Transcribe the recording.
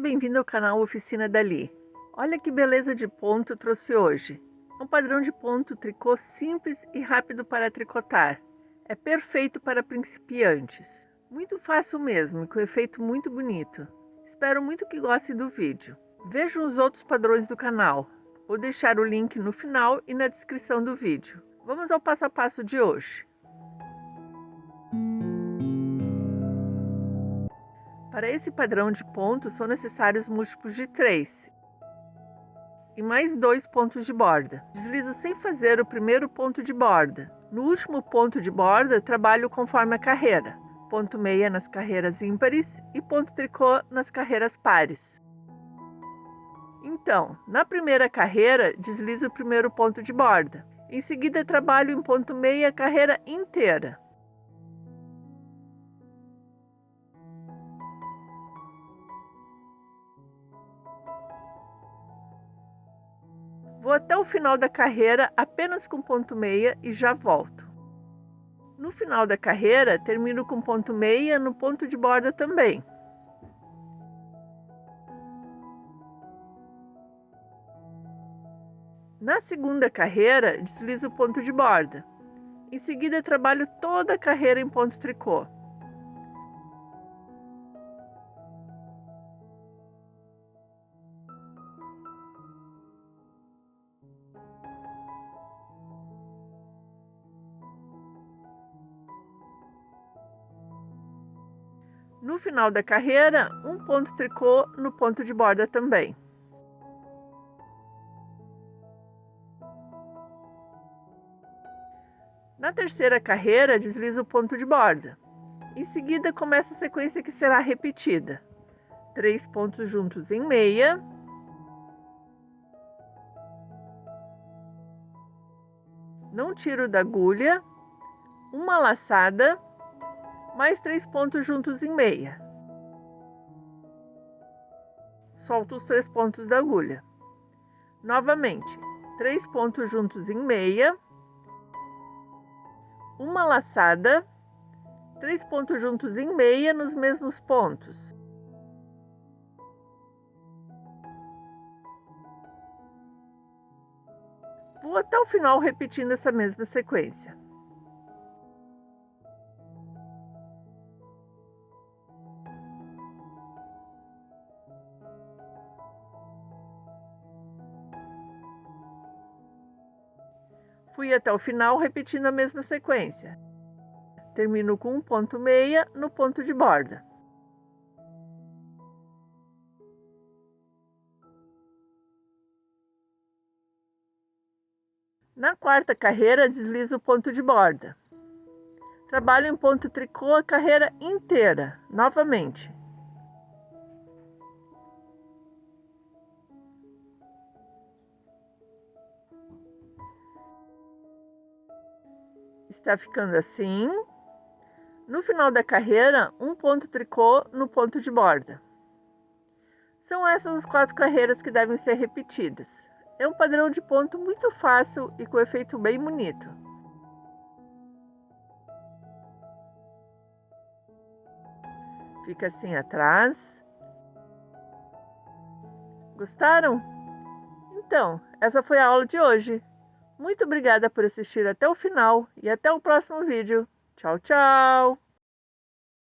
Seja bem-vindo ao canal Oficina Dali. Olha que beleza de ponto eu trouxe hoje. Um padrão de ponto tricô simples e rápido para tricotar. É perfeito para principiantes. Muito fácil mesmo e com efeito muito bonito. Espero muito que gostem do vídeo. Vejam os outros padrões do canal. Vou deixar o link no final e na descrição do vídeo. Vamos ao passo a passo de hoje. Para esse padrão de ponto são necessários múltiplos de 3 e mais 2 pontos de borda. Deslizo sem fazer o primeiro ponto de borda. No último ponto de borda, trabalho conforme a carreira. Ponto meia nas carreiras ímpares e ponto tricô nas carreiras pares. Então, na primeira carreira, deslizo o primeiro ponto de borda. Em seguida, trabalho em ponto meia a carreira inteira. Vou até o final da carreira apenas com ponto meia e já volto. No final da carreira, termino com ponto meia no ponto de borda também. Na segunda carreira, deslizo o ponto de borda. Em seguida, trabalho toda a carreira em ponto tricô. No final da carreira, um ponto tricô no ponto de borda também. Na terceira carreira, deslizo o ponto de borda. Em seguida, começa a sequência que será repetida. 3 pontos juntos em meia. Não tiro da agulha. Uma laçada. Mais 3 pontos juntos em meia. Solto os 3 pontos da agulha. Novamente, 3 pontos juntos em meia. Uma laçada. 3 pontos juntos em meia nos mesmos pontos. Vou até o final repetindo essa mesma sequência. Fui até o final repetindo a mesma sequência. Termino com um ponto meia no ponto de borda. Na quarta carreira, deslizo o ponto de borda. Trabalho em ponto tricô a carreira inteira, novamente. Está ficando assim. No final da carreira, um ponto tricô no ponto de borda. São essas as 4 carreiras que devem ser repetidas. É um padrão de ponto muito fácil e com efeito bem bonito. Fica assim atrás. Gostaram? Então, essa foi a aula de hoje. Muito obrigada por assistir até o final e até o próximo vídeo. Tchau, tchau!